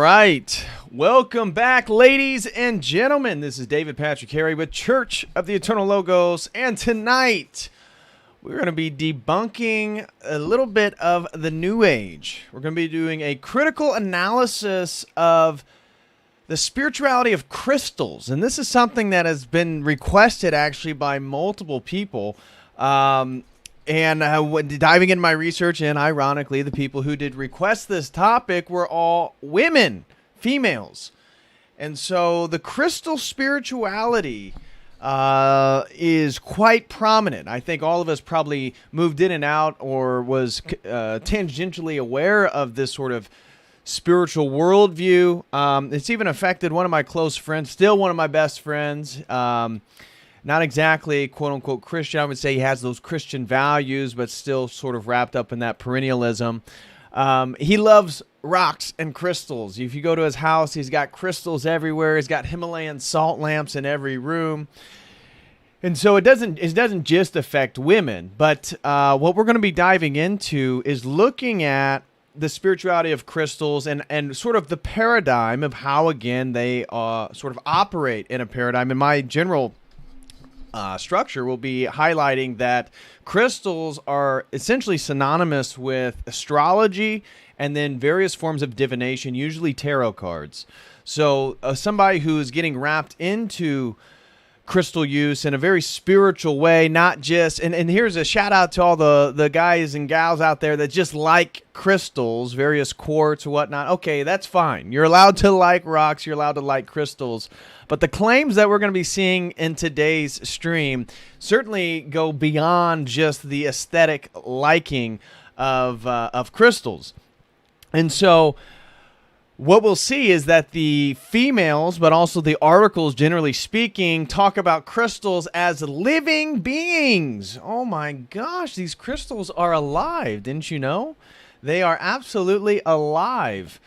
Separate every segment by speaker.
Speaker 1: right. Welcome back, ladies and gentlemen. This is David Patrick Harry with Church of the Eternal Logos. And tonight, we're going to be debunking a little bit of the New Age. We're going to be doing a critical analysis of the spirituality of crystals. And this is something that has been requested actually by multiple people. Diving into my research, and ironically, the people who did request this topic were all women, females. And so the crystal spirituality is quite prominent. I think all of us probably moved in and out or was tangentially aware of this sort of spiritual worldview. It's even affected one of my close friends, still one of my best friends. Not exactly quote-unquote Christian. I would say he has those Christian values, but still sort of wrapped up in that perennialism. He loves rocks and crystals. If you go to his house, he's got crystals everywhere. He's got Himalayan salt lamps in every room. And so it doesn't just affect women. But what we're going to be diving into is looking at the spirituality of crystals and sort of the paradigm of how, again, they sort of operate in a paradigm. In my general structure, will be highlighting that crystals are essentially synonymous with astrology and then various forms of divination, usually tarot cards. So somebody who's getting wrapped into crystal use in a very spiritual way, not just, and here's a shout out to all the guys and gals out there that just like crystals, various quartz or whatnot. Okay, that's fine. You're allowed to like rocks. You're allowed to like crystals. But the claims that we're going to be seeing in today's stream certainly go beyond just the aesthetic liking of crystals. And so what we'll see is that the females, but also the articles, generally speaking, talk about crystals as living beings. Oh my gosh, these crystals are alive. Didn't you know? They are absolutely alive.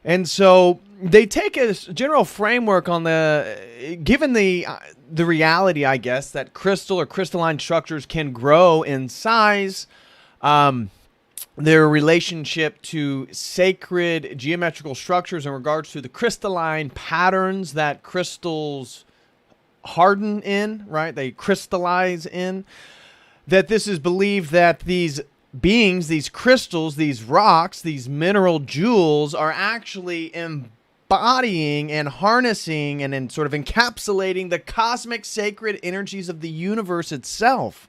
Speaker 1: And so they take a general framework on given the reality, I guess, that crystal or crystalline structures can grow in size, their relationship to sacred geometrical structures in regards to the crystalline patterns that crystals harden in, right? They crystallize in. That this is believed that these beings, these crystals, these rocks, these mineral jewels are actually embodying and harnessing and sort of encapsulating the cosmic sacred energies of the universe itself.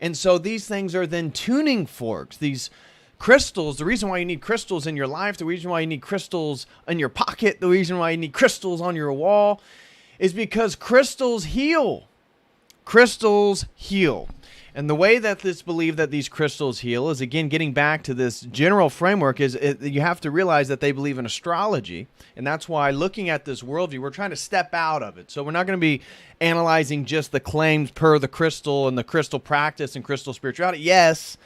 Speaker 1: And so these things are then tuning forks. These crystals, the reason why you need crystals in your life, the reason why you need crystals in your pocket, the reason why you need crystals on your wall is because crystals heal. Crystals heal. And the way that it's believed that these crystals heal is, again, getting back to this general framework, you have to realize that they believe in astrology. And that's why looking at this worldview, we're trying to step out of it. So we're not going to be analyzing just the claims per the crystal and the crystal practice and crystal spirituality. Yes,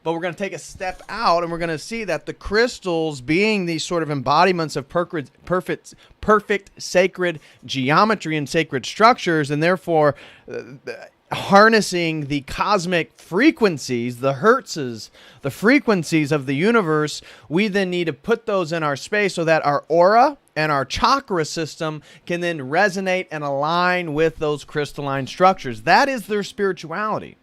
Speaker 1: but we're going to take a step out and we're going to see that the crystals, being these sort of embodiments of perfect sacred geometry and sacred structures, and therefore harnessing the cosmic frequencies, the hertzes, the frequencies of the universe, we then need to put those in our space so that our aura and our chakra system can then resonate and align with those crystalline structures. That is their spirituality.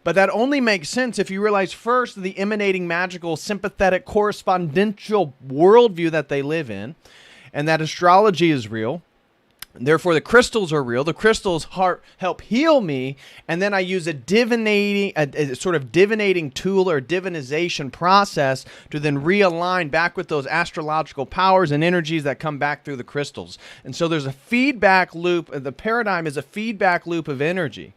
Speaker 1: But that only makes sense if you realize first the emanating magical sympathetic correspondential worldview that they live in, and that astrology is real. Therefore, the crystals are real. The crystals help heal me, and then I use a sort of divinating tool or divinization process to then realign back with those astrological powers and energies that come back through the crystals. And so there's a feedback loop. The paradigm is a feedback loop of energy.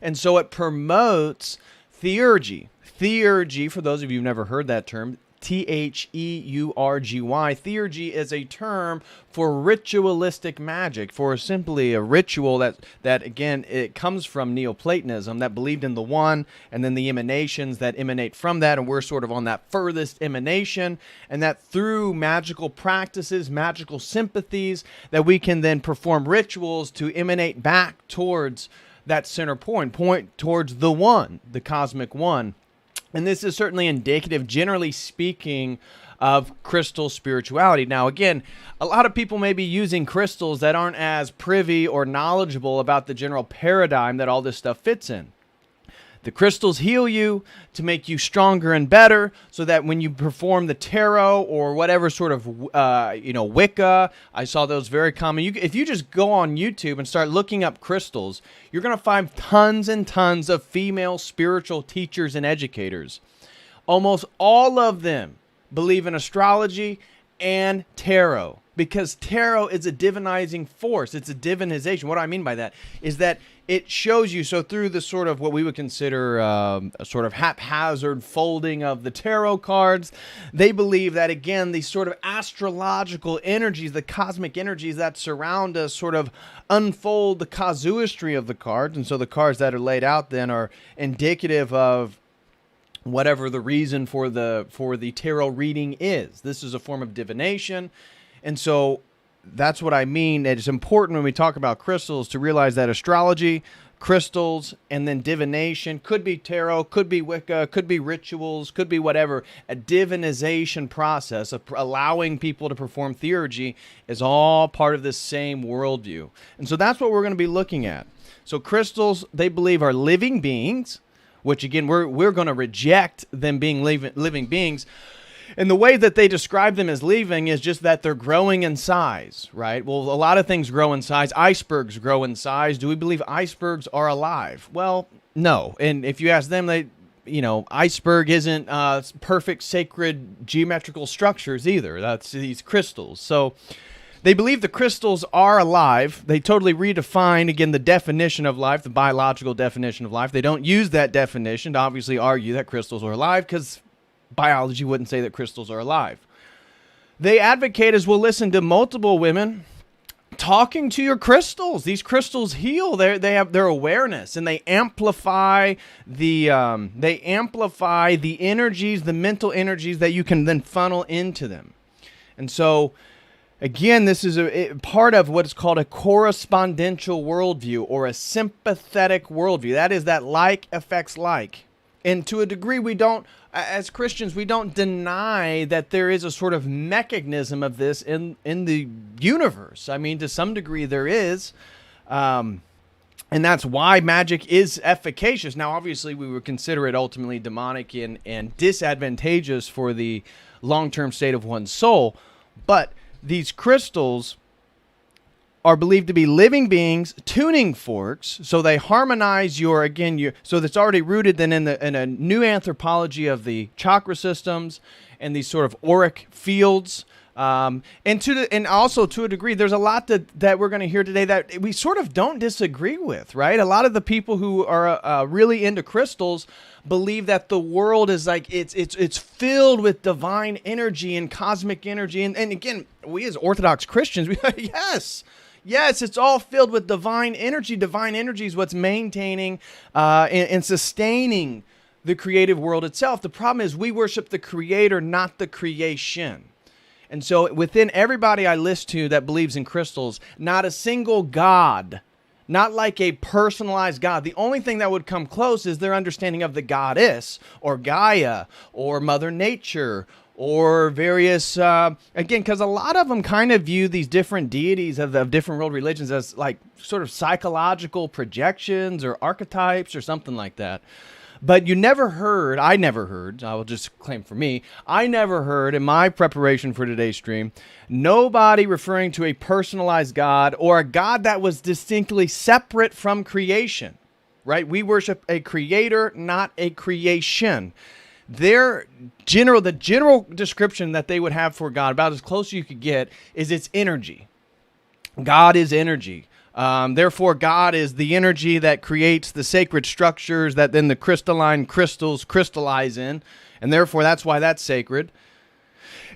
Speaker 1: And so it promotes theurgy. Theurgy, for those of you who've never heard that term, Theurgy. Theurgy is a term for ritualistic magic, for simply a ritual that again, it comes from Neoplatonism that believed in the one and then the emanations that emanate from that. And we're sort of on that furthest emanation, and that through magical practices, magical sympathies, that we can then perform rituals to emanate back towards that center point towards the one, the cosmic one. And this is certainly indicative, generally speaking, of crystal spirituality. Now, again, a lot of people may be using crystals that aren't as privy or knowledgeable about the general paradigm that all this stuff fits in. The crystals heal you to make you stronger and better, so that when you perform the tarot or whatever sort of, Wicca, I saw those very common. If you just go on YouTube and start looking up crystals, you're going to find tons and tons of female spiritual teachers and educators. Almost all of them believe in astrology and tarot, because tarot is a divinizing force. It's a divinization. What do I mean by that is that it shows you, so through the sort of what we would consider a sort of haphazard folding of the tarot cards, they believe that, again, these sort of astrological energies, the cosmic energies that surround us, sort of unfold the casuistry of the cards. And so the cards that are laid out then are indicative of whatever the reason for the tarot reading is. This is a form of divination. And so that's what I mean. It's important when we talk about crystals to realize that astrology, crystals, and then divination could be tarot, could be Wicca, could be rituals, could be whatever. A divinization process of allowing people to perform theurgy is all part of this same worldview. And so that's what we're going to be looking at. So crystals, they believe, are living beings, which again, we're going to reject them being living beings. And the way that they describe them as living is just that they're growing in size, right? Well, a lot of things grow in size. Icebergs grow in size. Do we believe icebergs are alive? Well, no. And if you ask them, iceberg isn't perfect, sacred, geometrical structures either. That's these crystals. So they believe the crystals are alive. They totally redefine, again, the definition of life, the biological definition of life. They don't use that definition to obviously argue that crystals are alive, because biology wouldn't say that crystals are alive. They advocate, as we'll listen to multiple women talking to your crystals. These crystals heal. They have their awareness, and they amplify the energies, the mental energies that you can then funnel into them. And so, again, this is a part of what is called a correspondential worldview, or a sympathetic worldview. That is that like affects like. And to a degree, we don't, as Christians, we don't deny that there is a sort of mechanism of this in the universe. I mean, to some degree there is. And that's why magic is efficacious. Now, obviously, we would consider it ultimately demonic and disadvantageous for the long-term state of one's soul. But these crystals are believed to be living beings, tuning forks, so they harmonize so that's already rooted then in a new anthropology of the chakra systems and these sort of auric fields. And also to a degree, there's a lot that we're going to hear today that we sort of don't disagree with, right? A lot of the people who are really into crystals believe that the world is like it's filled with divine energy and cosmic energy, and again, we as Orthodox Christians, Yes, it's all filled with divine energy. Divine energy is what's maintaining and sustaining the creative world itself. The problem is we worship the creator, not the creation. And so within everybody I list to that believes in crystals, not a single god, not like a personalized god. The only thing that would come close is their understanding of the goddess, or Gaia, or Mother Nature, or various, again, because a lot of them kind of view these different deities of different world religions as like sort of psychological projections or archetypes or something like that. But I never heard, I will just claim for me, I never heard in my preparation for today's stream, nobody referring to a personalized God or a God that was distinctly separate from creation, right? We worship a creator, not a creation. The general description that they would have for God, about as close as you could get, is its energy. God is energy. Therefore, God is the energy that creates the sacred structures that then the crystalline crystals crystallize in. And therefore, that's why that's sacred.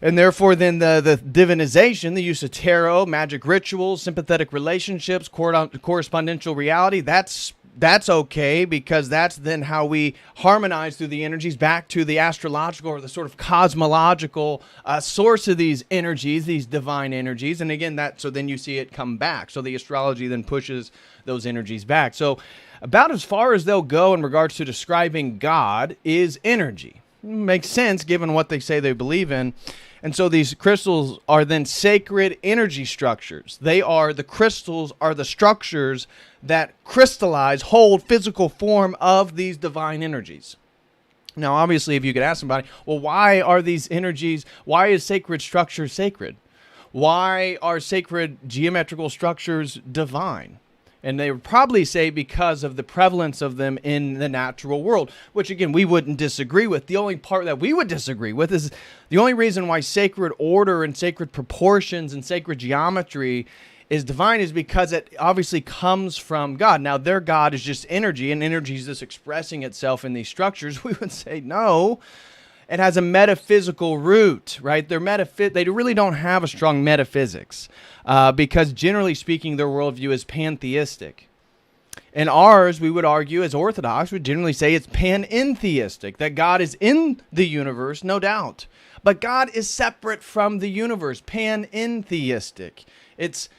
Speaker 1: And therefore, then the divinization, the use of tarot, magic rituals, sympathetic relationships, correspondential reality, that's okay, because that's then how we harmonize through the energies back to the astrological or the sort of cosmological source of these energies, these divine energies. And again, so then you see it come back. So the astrology then pushes those energies back. So about as far as they'll go in regards to describing God is energy. Makes sense given what they say they believe in. And so these crystals are then sacred energy structures. The crystals are the structures that crystallize, hold physical form of these divine energies. Now, obviously, if you could ask somebody, well, why are these energies, why is sacred structure sacred? Why are sacred geometrical structures divine? And they would probably say because of the prevalence of them in the natural world, which, again, we wouldn't disagree with. The only part that we would disagree with is the only reason why sacred order and sacred proportions and sacred geometry is divine is because it obviously comes from God. Now, their God is just energy, and energy is just expressing itself in these structures. We would say no. It has a metaphysical root, right? They really don't have a strong metaphysics because, generally speaking, their worldview is pantheistic. And ours, we would argue, as Orthodox, would generally say it's panentheistic, that God is in the universe, no doubt. But God is separate from the universe, panentheistic. It's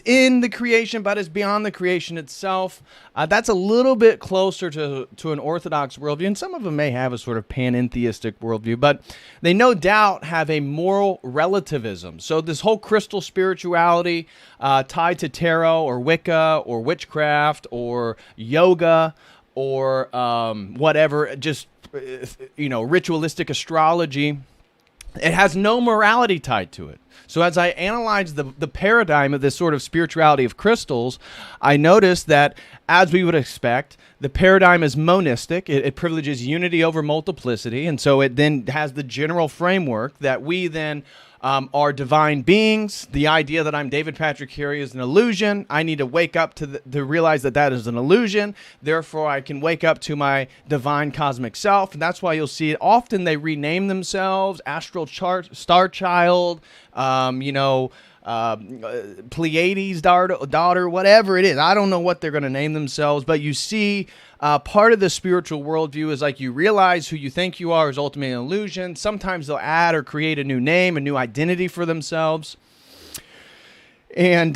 Speaker 1: in the creation, but it's beyond the creation itself. That's a little bit closer to an Orthodox worldview, and some of them may have a sort of panentheistic worldview, but they no doubt have a moral relativism. So this whole crystal spirituality tied to tarot or Wicca or witchcraft or yoga or whatever, just ritualistic astrology, it has no morality tied to it. So as I analyze the paradigm of this sort of spirituality of crystals, I noticed that, as we would expect, the paradigm is monistic. It privileges unity over multiplicity. And so it then has the general framework that we then are divine beings. The idea that I'm David Patrick Carey is an illusion. I need to wake up to realize that is an illusion. Therefore, I can wake up to my divine cosmic self. And that's why you'll see it. Often they rename themselves Astral Star Child, Pleiades daughter, whatever it is. I don't know what they're going to name themselves, but you see part of the spiritual worldview is like you realize who you think you are is ultimately an illusion. Sometimes they'll add or create a new name, a new identity for themselves. And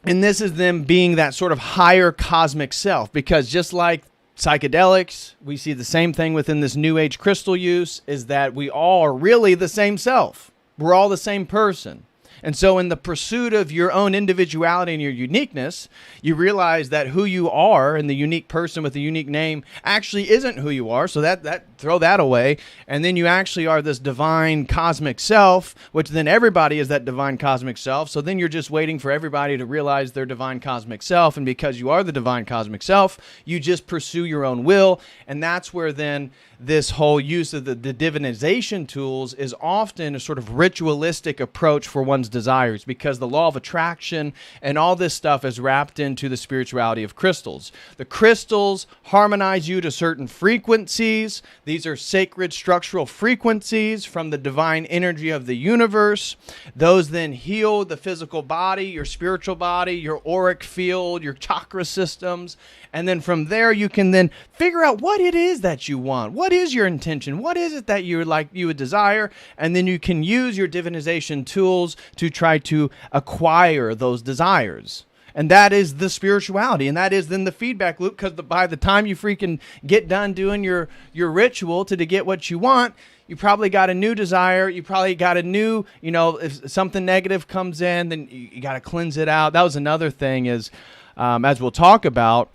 Speaker 1: this is them being that sort of higher cosmic self, because just like psychedelics, we see the same thing within this New Age crystal use, is that we all are really the same self. We're all the same person. And so in the pursuit of your own individuality and your uniqueness, you realize that who you are and the unique person with the unique name actually isn't who you are. So that throw that away. And then you actually are this divine cosmic self, which then everybody is that divine cosmic self. So then you're just waiting for everybody to realize their divine cosmic self. And because you are the divine cosmic self, you just pursue your own will. And that's where then this whole use of the divinization tools is often a sort of ritualistic approach for one's desires, because the law of attraction and all this stuff is wrapped into the spirituality of crystals. The crystals harmonize you to certain frequencies. These are sacred structural frequencies from the divine energy of the universe. Those then heal the physical body, your spiritual body, your auric field, your chakra systems. And then from there, you can then figure out what it is that you want. What is your intention? What is it that you would desire? And then you can use your divinization tools to try to acquire those desires. And that is the spirituality. And that is then the feedback loop, because by the time you freaking get done doing your ritual to get what you want, you probably got a new desire. You probably got a new, if something negative comes in, then you got to cleanse it out. That was another thing is, as we'll talk about,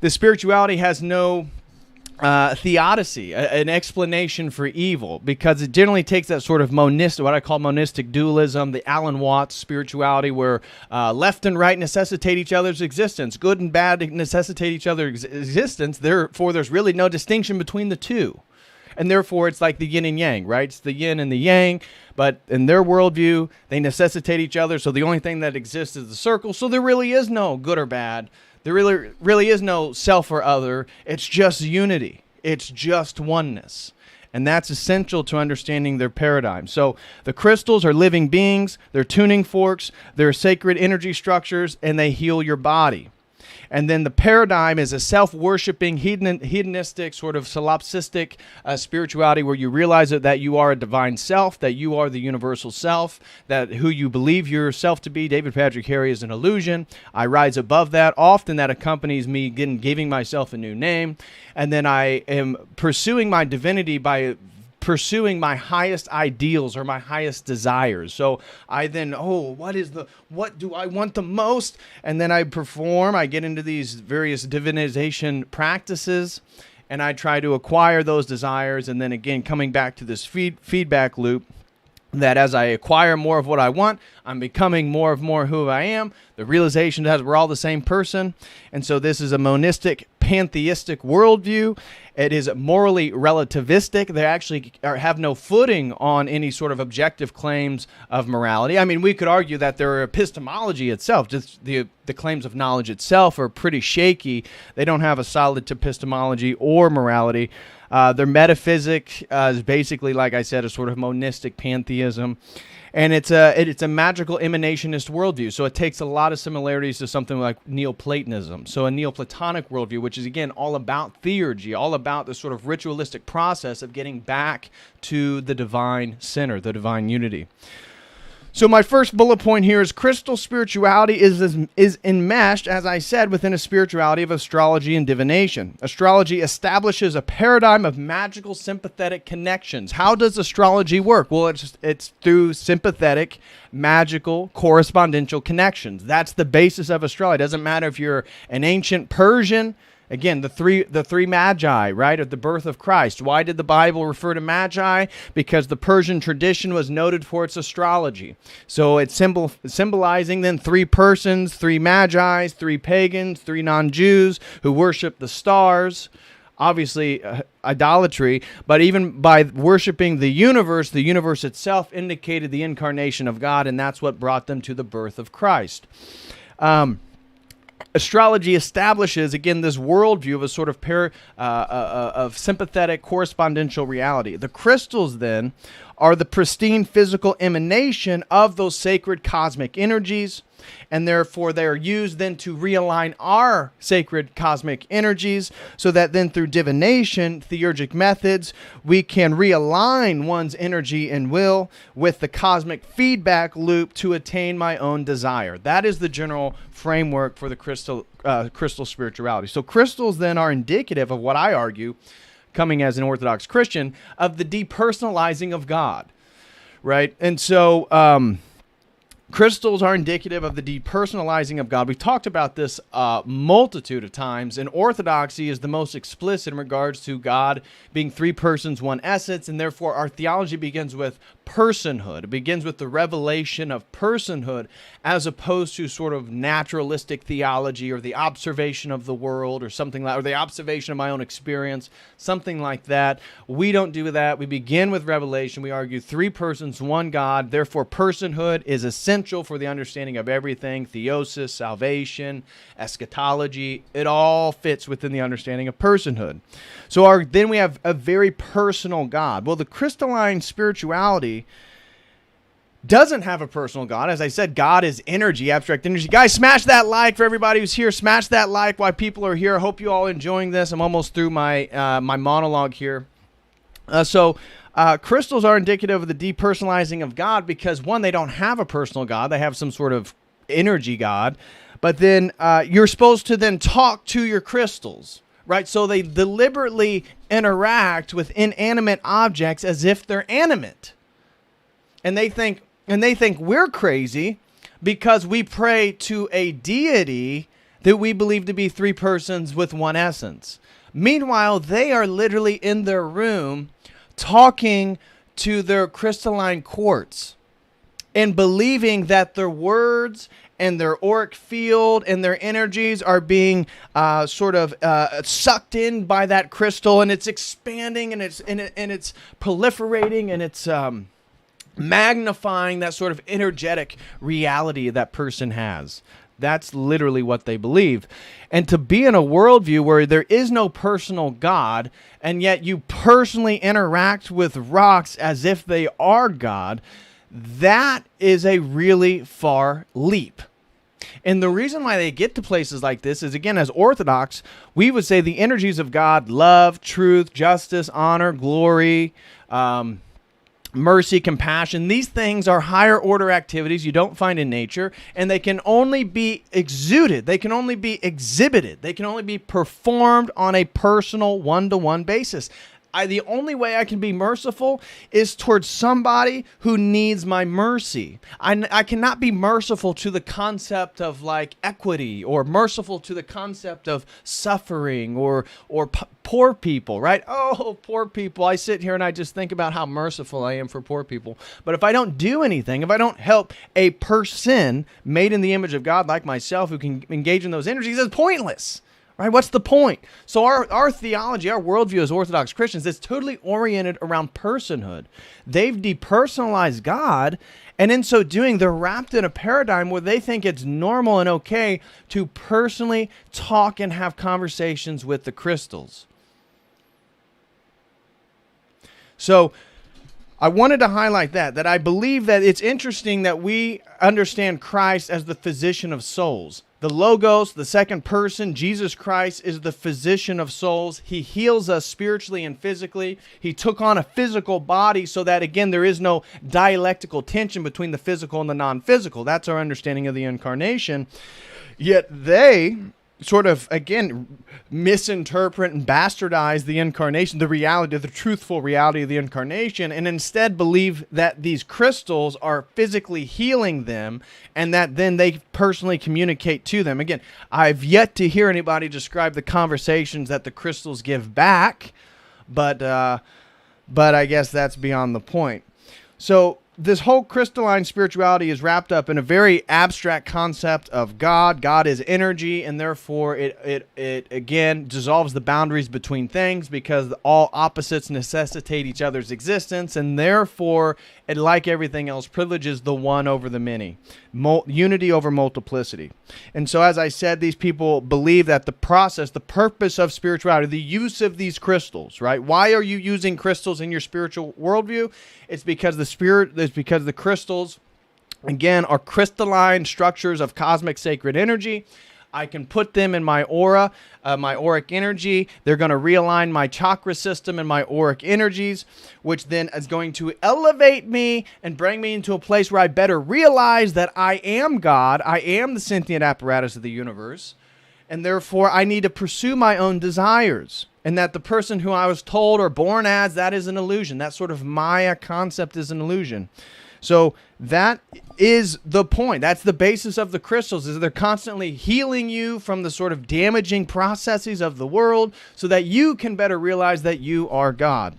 Speaker 1: the spirituality has no theodicy, an explanation for evil, because it generally takes that sort of monistic, what I call monistic dualism, the Alan Watts spirituality, where left and right necessitate each other's existence, good and bad necessitate each other's existence. Therefore, there's really no distinction between the two. And therefore, it's like the yin and yang, right? It's the yin and the yang, but in their worldview, they necessitate each other. So the only thing that exists is the circle. So there really is no good or bad. There really is no self or other. It's just unity. It's just oneness. And that's essential to understanding their paradigm. So the crystals are living beings. They're tuning forks. They're sacred energy structures, and they heal your body. And then the paradigm is a self-worshiping, hedonistic, sort of solipsistic spirituality, where you realize that you are a divine self, that you are the universal self, that who you believe yourself to be. David Patrick Carey is an illusion. I rise above that. Often that accompanies me giving myself a new name. And then I am pursuing my divinity by pursuing my highest ideals or my highest desires. So I then, what do I want the most? And then I get into these various divinization practices, and I try to acquire those desires. And then again, coming back to this feedback loop, that as I acquire more of what I want, I'm becoming more who I am. The realization that we're all the same person. And so this is a monistic, pantheistic worldview. It is morally relativistic. They actually have no footing on any sort of objective claims of morality. I mean, we could argue that their epistemology itself, just the claims of knowledge itself, are pretty shaky. They don't have a solid epistemology or morality. Their metaphysic is basically, like I said, a sort of monistic pantheism. And it's a magical emanationist worldview. So it takes a lot of similarities to something like Neoplatonism. So a Neoplatonic worldview, which is, again, all about theurgy, all about the sort of ritualistic process of getting back to the divine center, the divine unity. So my first bullet point here is crystal spirituality is enmeshed, as I said, within a spirituality of astrology and divination. Astrology establishes a paradigm of magical sympathetic connections. How does astrology work? Well, it's through sympathetic, magical, correspondential connections. That's the basis of astrology. It doesn't matter if you're an ancient Persian. Again, the three magi, right, at the birth of Christ. Why did the Bible refer to magi? Because the Persian tradition was noted for its astrology. So it's symbolizing then three persons, three magi, three pagans, three non-Jews who worship the stars. Obviously, idolatry, but even by worshiping the universe itself indicated the incarnation of God, and that's what brought them to the birth of Christ. Astrology establishes, again, this worldview of a sort of of sympathetic correspondential reality. The crystals, then, are the pristine physical emanation of those sacred cosmic energies, and therefore they are used then to realign our sacred cosmic energies, so that then through divination, theurgic methods, we can realign one's energy and will with the cosmic feedback loop to attain my own desire. That is the general framework for the crystal spirituality. So crystals then are indicative of what I argue, coming as an Orthodox Christian, of the depersonalizing of God, right? And so crystals are indicative of the depersonalizing of God. We've talked about this multitude of times, and Orthodoxy is the most explicit in regards to God being three persons, one essence, and therefore our theology begins with personhood. It begins with the revelation of personhood as opposed to sort of naturalistic theology or the observation of the world or something like, or the observation of my own experience, something like that. We don't do that. We begin with revelation. We argue three persons, one God. Therefore, personhood is essential for the understanding of everything. Theosis, salvation, eschatology, it all fits within the understanding of personhood. So then we have a very personal God. Well, the crystalline spirituality doesn't have a personal God. As I said, God is energy, abstract energy. Guys, smash that like for everybody who's here. Smash that like while people are here. I hope you all enjoying this. I'm almost through my my monologue here. Crystals are indicative of the depersonalizing of God because, one, they don't have a personal God. They have some sort of energy God. But then you're supposed to then talk to your crystals, right? So they deliberately interact with inanimate objects as if they're animate. And they think we're crazy because we pray to a deity that we believe to be three persons with one essence. Meanwhile, they are literally in their room talking to their crystalline quartz and believing that their words and their auric field and their energies are being sucked in by that crystal, and it's expanding and it's proliferating and it's magnifying that sort of energetic reality that person has. That's literally what they believe. And to be in a worldview where there is no personal God, and yet you personally interact with rocks as if they are God, that is a really far leap. And the reason why they get to places like this is, again, as Orthodox, we would say the energies of God, love, truth, justice, honor, glory, mercy, compassion, these things are higher order activities you don't find in nature, and they can only be exuded, they can only be exhibited, they can only be performed on a personal one-to-one basis. the only way I can be merciful is towards somebody who needs my mercy. I cannot be merciful to the concept of like equity, or merciful to the concept of suffering, or poor people, right? Oh, poor people. I sit here and I just think about how merciful I am for poor people. But if I don't do anything, if I don't help a person made in the image of God like myself who can engage in those energies, it's pointless. Right? What's the point? So our theology, our worldview as Orthodox Christians is totally oriented around personhood. They've depersonalized God, and in so doing, they're wrapped in a paradigm where they think it's normal and okay to personally talk and have conversations with the crystals. So I wanted to highlight that I believe that it's interesting that we understand Christ as the physician of souls. The Logos, the second person, Jesus Christ, is the physician of souls. He heals us spiritually and physically. He took on a physical body so that, again, there is no dialectical tension between the physical and the non-physical. That's our understanding of the incarnation. Yet they sort of, again, misinterpret and bastardize the incarnation, the reality, the truthful reality of the incarnation, and instead believe that these crystals are physically healing them and that then they personally communicate to them. Again, I've yet to hear anybody describe the conversations that the crystals give back, but I guess that's beyond the point. So this whole crystalline spirituality is wrapped up in a very abstract concept of God. God is energy, and therefore it again dissolves the boundaries between things because all opposites necessitate each other's existence, and therefore it, like everything else, privileges the one over the many. Unity over multiplicity. And so, as I said, these people believe that the process, the purpose of spirituality, the use of these crystals, right? Why are you using crystals in your spiritual worldview? It's because the crystals, again, are crystalline structures of cosmic sacred energy. I can put them in my aura, my auric energy. They're going to realign my chakra system and my auric energies, which then is going to elevate me and bring me into a place where I better realize that I am God. I am the sentient apparatus of the universe. And therefore, I need to pursue my own desires. And that the person who I was told or born as, that is an illusion. That sort of Maya concept is an illusion. So that is the point. That's the basis of the crystals, is they're constantly healing you from the sort of damaging processes of the world so that you can better realize that you are God.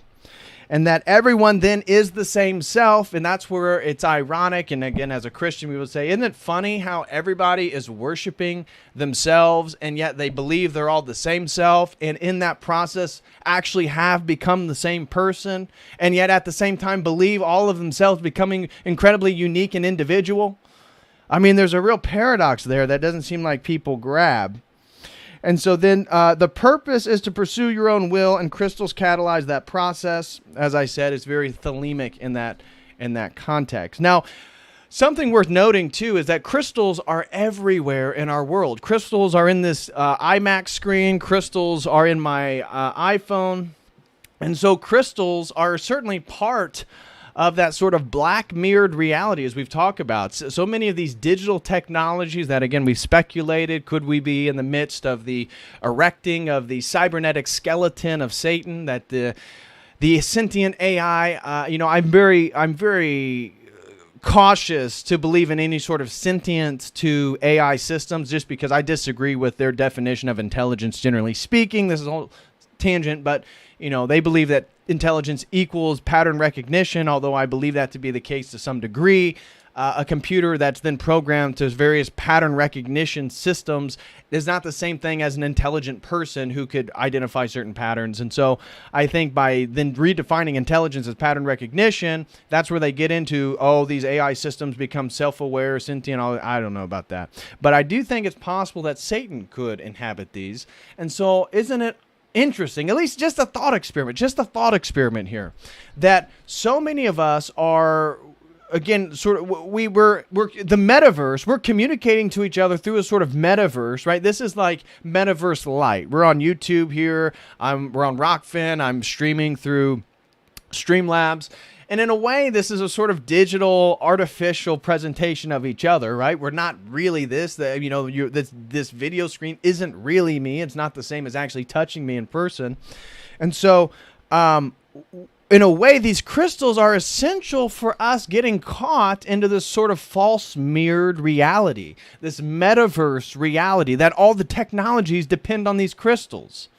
Speaker 1: And that everyone then is the same self, and that's where it's ironic. And again, as a Christian, we would say, isn't it funny how everybody is worshiping themselves, and yet they believe they're all the same self, and in that process actually have become the same person, and yet at the same time believe all of themselves becoming incredibly unique and individual? I mean, there's a real paradox there that doesn't seem like people grab. And so then the purpose is to pursue your own will, and crystals catalyze that process. As I said, it's very thelemic in that context. Now, something worth noting, too, is that crystals are everywhere in our world. Crystals are in this iMac screen. Crystals are in my iPhone. And so crystals are certainly part of that sort of black mirrored reality as we've talked about. So many of these digital technologies that, again, we've speculated, could we be in the midst of the erecting of the cybernetic skeleton of Satan, that the sentient AI, I'm very cautious to believe in any sort of sentience to AI systems just because I disagree with their definition of intelligence, generally speaking. This is a whole tangent, but they believe that intelligence equals pattern recognition, although I believe that to be the case to some degree. A computer that's then programmed to various pattern recognition systems is not the same thing as an intelligent person who could identify certain patterns. And so I think by then redefining intelligence as pattern recognition, that's where they get into, these AI systems become self-aware, sentient. I don't know about that. But I do think it's possible that Satan could inhabit these. And so isn't it interesting, at least just a thought experiment here, that so many of us are, again, sort of, we're the metaverse, we're communicating to each other through a sort of metaverse, right? This is like metaverse light. We're on YouTube here. We're on Rockfin. I'm streaming through Streamlabs. And in a way, this is a sort of digital, artificial presentation of each other, right? We're not really this. This video screen isn't really me. It's not the same as actually touching me in person. And so in a way, these crystals are essential for us getting caught into this sort of false mirrored reality, this metaverse reality, that all the technologies depend on these crystals.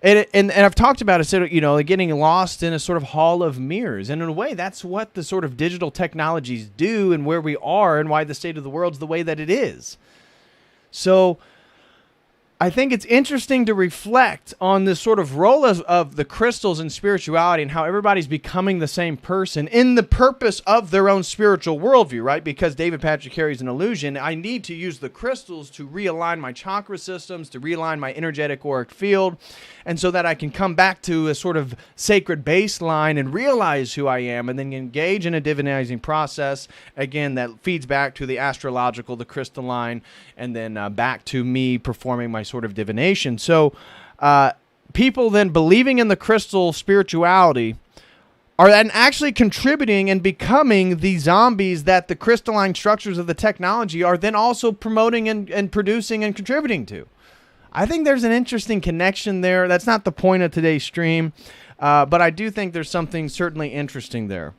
Speaker 1: And I've talked about it, so, getting lost in a sort of hall of mirrors. And in a way, that's what the sort of digital technologies do, and where we are, and why the state of the world is the way that it is. So I think it's interesting to reflect on this sort of role of the crystals in spirituality, and how everybody's becoming the same person in the purpose of their own spiritual worldview, right? Because David Patrick Carey's an illusion. I need to use the crystals to realign my chakra systems, to realign my energetic auric field, and so that I can come back to a sort of sacred baseline and realize who I am, and then engage in a divinizing process, again, that feeds back to the astrological, the crystalline, and then back to me performing my sort of divination. So people then believing in the crystal spirituality are then actually contributing and becoming the zombies that the crystalline structures of the technology are then also promoting and producing and contributing to. I think there's an interesting connection there. That's not the point of today's stream, but I do think there's something certainly interesting there.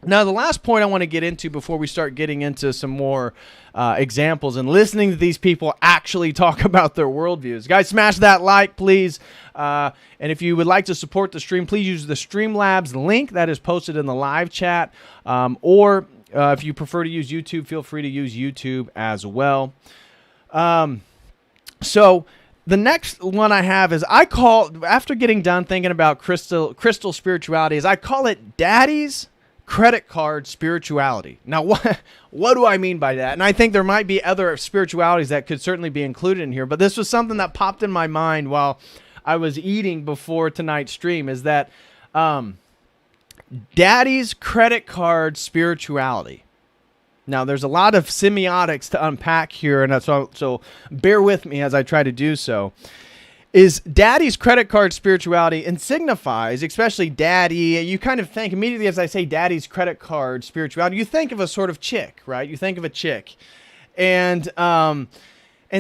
Speaker 1: Now, the last point I want to get into before we start getting into some more examples and listening to these people actually talk about their worldviews. Guys, smash that like, please. And if you would like to support the stream, please use the Streamlabs link that is posted in the live chat. Or if you prefer to use YouTube, feel free to use YouTube as well. So the next one I have is, after getting done thinking about crystal spirituality, is I call it Daddy's credit card spirituality. Now, what do I mean by that? And I think there might be other spiritualities that could certainly be included in here, but this was something that popped in my mind while I was eating before tonight's stream, is that Daddy's credit card spirituality. Now, there's a lot of semiotics to unpack here, and so bear with me as I try to do so. Is Daddy's credit card spirituality, and signifies, especially Daddy, you kind of think immediately as I say Daddy's credit card spirituality, you think of a sort of chick, right? You think of a chick. And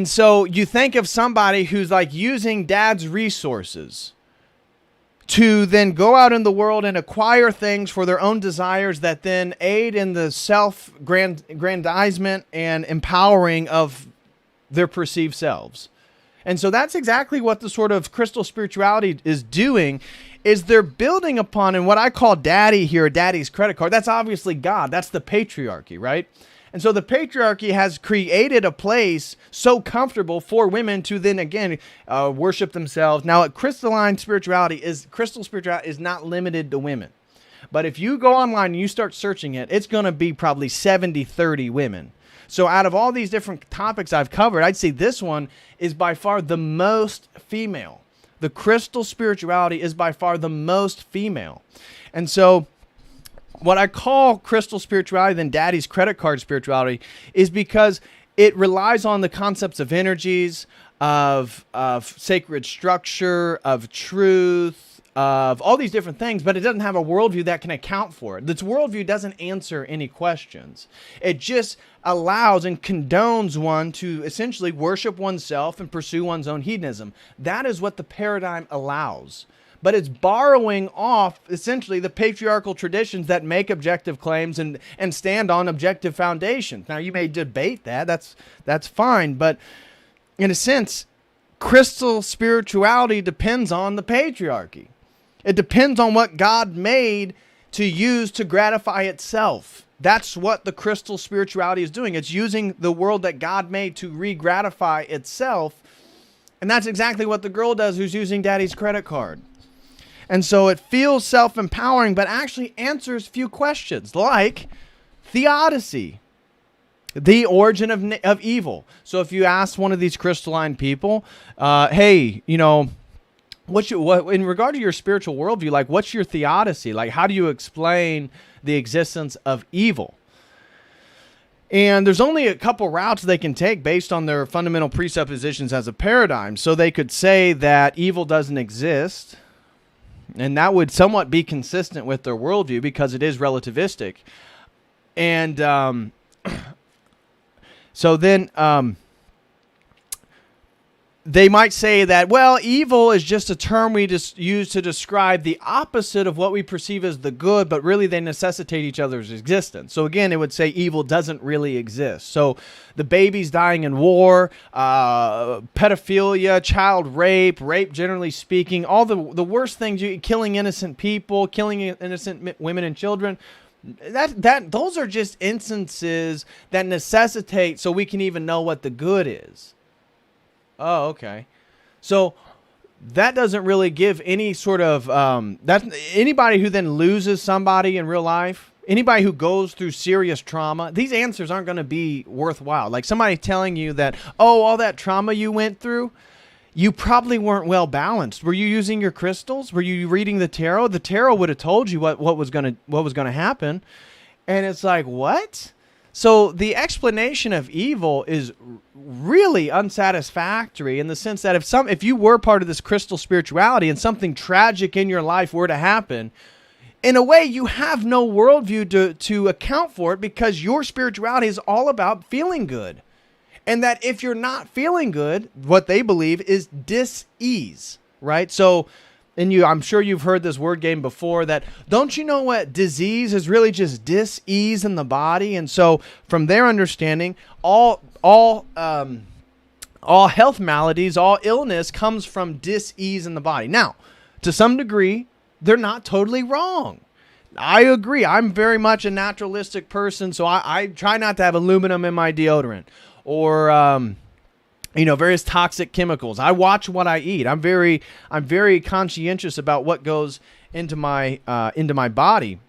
Speaker 1: so you think of somebody who's like using Dad's resources to then go out in the world and acquire things for their own desires that then aid in the self-grandizement and empowering of their perceived selves. And so that's exactly what the sort of crystal spirituality is doing, is they're building upon, and what I call Daddy here, Daddy's credit card, that's obviously God. That's the patriarchy, right? And so the patriarchy has created a place so comfortable for women to then, again, worship themselves. Now, crystal spirituality is not limited to women. But if you go online and you start searching it, it's going to be probably 70-30 women. So out of all these different topics I've covered, I'd say this one is by far the most female. The crystal spirituality is by far the most female. And so what I call crystal spirituality, then Daddy's credit card spirituality, is because it relies on the concepts of energies, of sacred structure, of truth, of all these different things, but it doesn't have a worldview that can account for it. This worldview doesn't answer any questions. It just allows and condones one to essentially worship oneself and pursue one's own hedonism. That is what the paradigm allows. But it's borrowing off, essentially, the patriarchal traditions that make objective claims and stand on objective foundations. Now, you may debate that. That's fine. But in a sense, crystal spirituality depends on the patriarchy. It depends on what God made to use to gratify itself. That's what the crystal spirituality is doing. It's using the world that God made to re-gratify itself. And that's exactly what the girl does who's using Daddy's credit card. And so it feels self-empowering, but actually answers few questions, like theodicy, the origin of evil. So if you ask one of these crystalline people, hey, what in regard to your spiritual worldview, like, what's your theodicy? Like, how do you explain the existence of evil? And there's only a couple routes they can take based on their fundamental presuppositions as a paradigm. So they could say that evil doesn't exist, and that would somewhat be consistent with their worldview because it is relativistic. And so then they might say that, well, evil is just a term we just use to describe the opposite of what we perceive as the good, but really they necessitate each other's existence. So again, it would say evil doesn't really exist. So the babies dying in war, pedophilia, child rape generally speaking, all the worst things, killing innocent people, killing innocent women and children, those are just instances that necessitate so we can even know what the good is. Oh, okay. So that doesn't really give any sort of anybody who then loses somebody in real life, anybody who goes through serious trauma, these answers aren't going to be worthwhile. Like somebody telling you that, oh, all that trauma you went through, you probably weren't well balanced. Were you using your crystals? Were you reading the tarot? The tarot would have told you what was going to happen. And it's like, what? So the explanation of evil is really unsatisfactory in the sense that if you were part of this crystal spirituality and something tragic in your life were to happen, in a way you have no worldview to account for it, because your spirituality is all about feeling good. And that if you're not feeling good, what they believe is dis-ease, right? So, I'm sure you've heard this word game before, that don't you know what disease is really just dis-ease in the body? And so from their understanding, all health maladies, all illness comes from dis-ease in the body. Now, to some degree, they're not totally wrong. I agree. I'm very much a naturalistic person, so I try not to have aluminum in my deodorant or various toxic chemicals. I watch what I eat. I'm very conscientious about what goes into my body.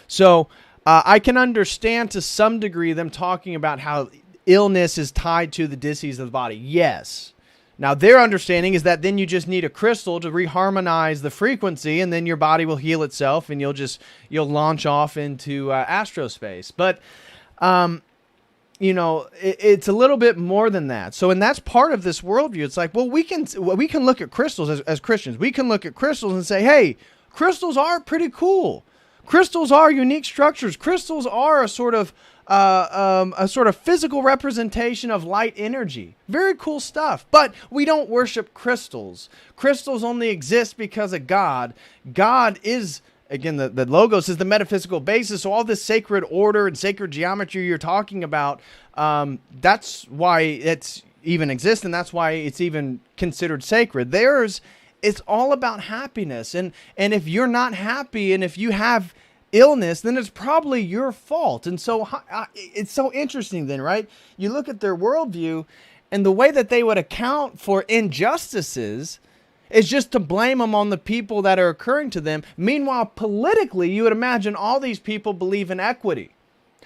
Speaker 1: So I can understand to some degree them talking about how illness is tied to the disease of the body. Yes. Now their understanding is that then you just need a crystal to reharmonize the frequency, and then your body will heal itself, and you'll launch off into astrospace. But it's a little bit more than that. So, and that's part of this worldview. It's like, well, we can look at crystals as Christians. We can look at crystals and say, hey, crystals are pretty cool. Crystals are unique structures. Crystals are a sort of physical representation of light energy. Very cool stuff. But we don't worship crystals. Crystals only exist because of God. God is, again, the logos is the metaphysical basis. So all this sacred order and sacred geometry you're talking about, that's why it's even exists, and that's why it's even considered sacred. It's all about happiness. And if you're not happy, and if you have illness, then it's probably your fault. And so it's so interesting then, right? You look at their worldview, and the way that they would account for injustices is just to blame them on the people that are occurring to them. Meanwhile, politically, you would imagine all these people believe in equity.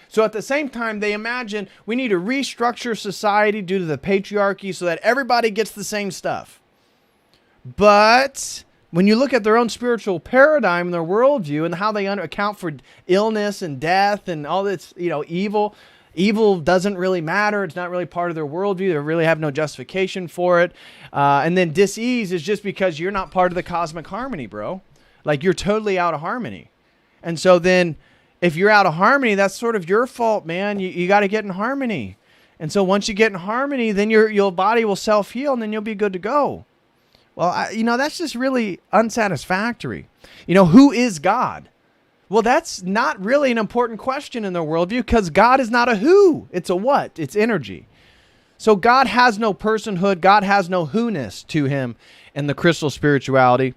Speaker 1: So at the same time, they imagine we need to restructure society due to the patriarchy so that everybody gets the same stuff. But when you look at their own spiritual paradigm and their worldview and how they account for illness and death and all this, evil doesn't really matter. It's not really part of their worldview. They really have no justification for it. And then dis-ease is just because you're not part of the cosmic harmony, bro. Like, you're totally out of harmony. And so then if you're out of harmony, that's sort of your fault, man. You got to get in harmony. And so once you get in harmony, then your body will self-heal, and then you'll be good to go. Well, that's just really unsatisfactory. Who is God? Well, that's not really an important question in their worldview, because God is not a who. It's a what? It's energy. So God has no personhood. God has no who-ness to him in the crystal spirituality.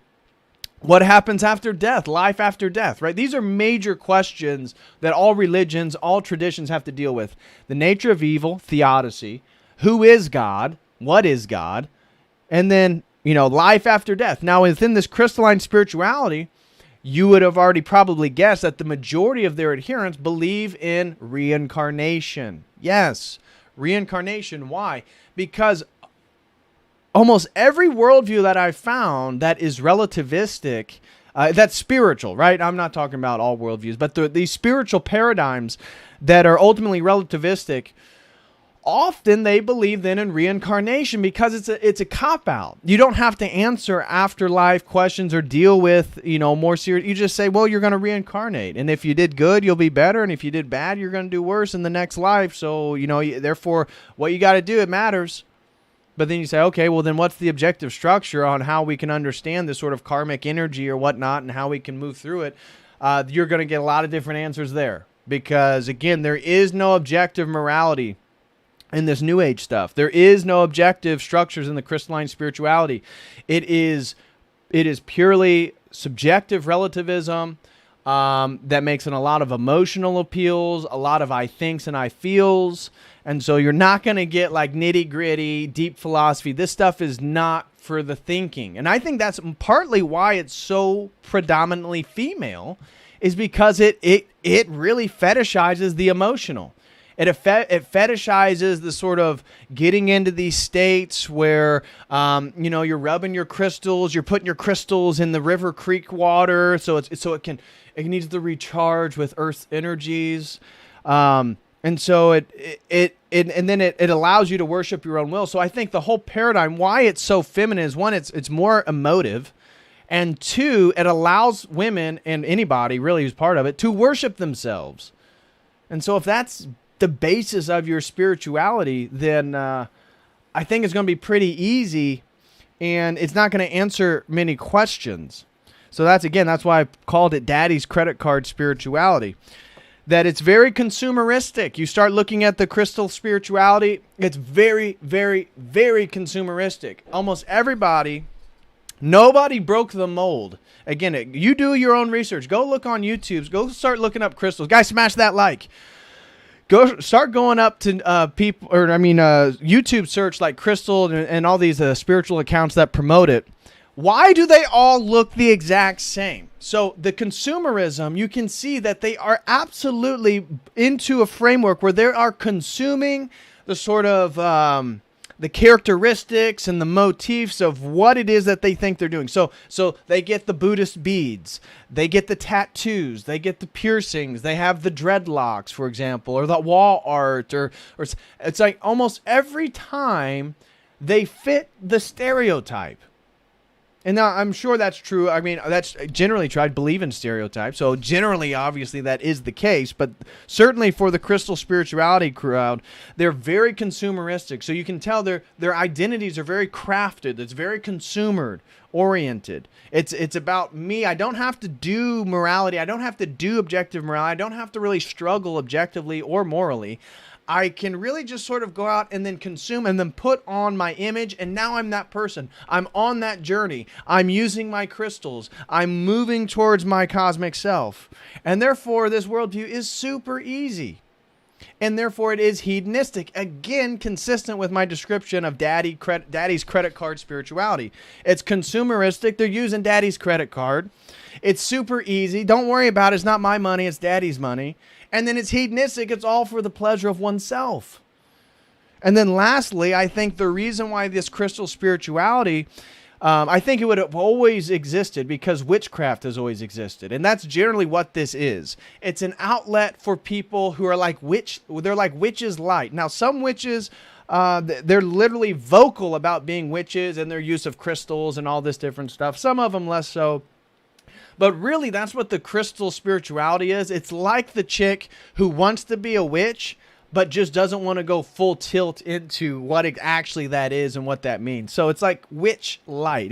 Speaker 1: What happens after death? Life after death, right? These are major questions that all religions, all traditions have to deal with. The nature of evil, theodicy. Who is God? What is God? And then, life after death. Now, within this crystalline spirituality, you would have already probably guessed that the majority of their adherents believe in reincarnation. Yes, reincarnation. Why? Because almost every worldview that I've found that is relativistic, that's spiritual, right? I'm not talking about all worldviews, but these spiritual paradigms that are ultimately relativistic, often they believe then in reincarnation because it's a cop-out. You don't have to answer afterlife questions or deal with, more serious. You just say, well, you're going to reincarnate. And if you did good, you'll be better. And if you did bad, you're going to do worse in the next life. So, therefore, what you got to do, it matters. But then you say, okay, well then what's the objective structure on how we can understand this sort of karmic energy or whatnot and how we can move through it? You're going to get a lot of different answers there. Because again, there is no objective morality in this New Age stuff. There is no objective structures in the crystalline spirituality. It is purely subjective relativism that makes in a lot of emotional appeals, a lot of I thinks and I feels. And so you're not going to get like nitty gritty, deep philosophy. This stuff is not for the thinking. And I think that's partly why it's so predominantly female, is because it really fetishizes the emotional. It fetishizes the sort of getting into these states where, you're rubbing your crystals, you're putting your crystals in the river creek water. So it needs to recharge with Earth's energies. And so it allows you to worship your own will. So I think the whole paradigm, why it's so feminine, is one, it's more emotive, and two, it allows women and anybody really who's part of it to worship themselves. And so if that's the basis of your spirituality, then I think it's going to be pretty easy, and it's not going to answer many questions. So that's why I called it Daddy's credit card spirituality. That it's very consumeristic. You start looking at the crystal spirituality, it's very, very, very consumeristic. Almost everybody, nobody broke the mold. Again, you do your own research. Go look on YouTube. Go start looking up crystals. Guys, smash that like. Go start going up to YouTube search like crystal and all these spiritual accounts that promote it. Why do they all look the exact same? So the consumerism, you can see that they are absolutely into a framework where they are consuming the sort of the characteristics and the motifs of what it is that they think they're doing. So they get the Buddhist beads, they get the tattoos, they get the piercings, they have the dreadlocks, for example, or the wall art, or it's like almost every time they fit the stereotype. And now I'm sure that's true. I mean, that's generally true. I believe in stereotypes. So generally, obviously, that is the case. But certainly for the crystal spirituality crowd, they're very consumeristic. So you can tell their identities are very crafted. It's very consumer oriented. It's about me. I don't have to do morality. I don't have to do objective morality. I don't have to really struggle objectively or morally. I can really just sort of go out and then consume and then put on my image, and now I'm that person. I'm on that journey. I'm using my crystals. I'm moving towards my cosmic self. And therefore, this worldview is super easy. And therefore, it is hedonistic. Again, consistent with my description of Daddy's credit card spirituality. It's consumeristic. They're using Daddy's credit card. It's super easy. Don't worry about it. It's not my money. It's Daddy's money. And then it's hedonistic. It's all for the pleasure of oneself. And then lastly, I think the reason why this crystal spirituality, I think it would have always existed because witchcraft has always existed. And that's generally what this is. It's an outlet for people who are like they're like witches light. Now, some witches, they're literally vocal about being witches and their use of crystals and all this different stuff. Some of them less so. But really, that's what the crystal spirituality is. It's like the chick who wants to be a witch, but just doesn't want to go full tilt into what actually that is and what that means. So it's like witch light.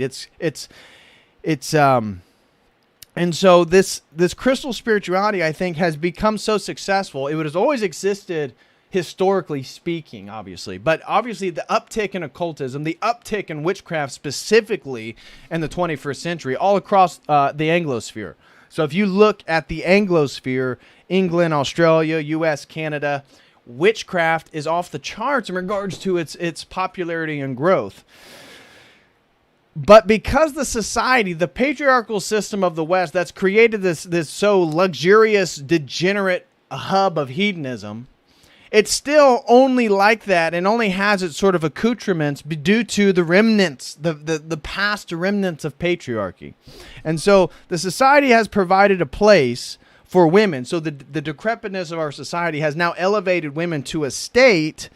Speaker 1: And so this crystal spirituality, I think, has become so successful. It has always existed historically speaking, obviously. But obviously the uptick in occultism, the uptick in witchcraft specifically in the 21st century, all across the Anglosphere. So if you look at the Anglosphere, England, Australia, US, Canada, witchcraft is off the charts in regards to its popularity and growth. But because the society, the patriarchal system of the West that's created this so luxurious, degenerate hub of hedonism, it's still only like that and only has its sort of accoutrements due to the remnants, the past remnants of patriarchy. And so the society has provided a place for women. So the decrepitness of our society has now elevated women to a state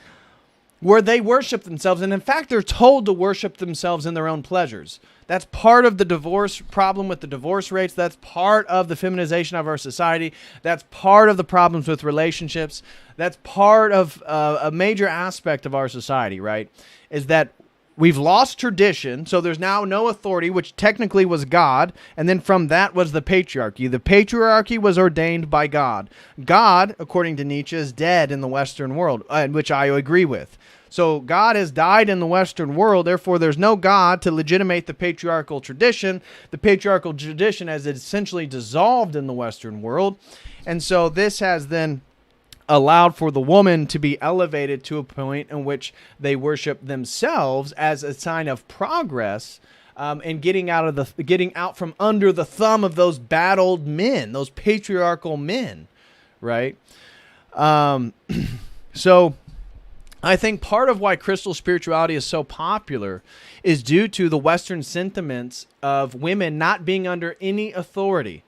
Speaker 1: where they worship themselves. And in fact, they're told to worship themselves in their own pleasures. That's part of the divorce problem with the divorce rates. That's part of the feminization of our society. That's part of the problems with relationships. That's part of a major aspect of our society, right? Is that we've lost tradition, so there's now no authority, which technically was God, and then from that was the patriarchy. The patriarchy was ordained by God. God, according to Nietzsche, is dead in the Western world, which I agree with. So God has died in the Western world, therefore there's no God to legitimate the patriarchal tradition. The patriarchal tradition has essentially dissolved in the Western world, and so this has then allowed for the woman to be elevated to a point in which they worship themselves as a sign of progress, and getting out from under the thumb of those bad old men, those patriarchal men, right? So I think part of why crystal spirituality is so popular is due to the Western sentiments of women not being under any authority.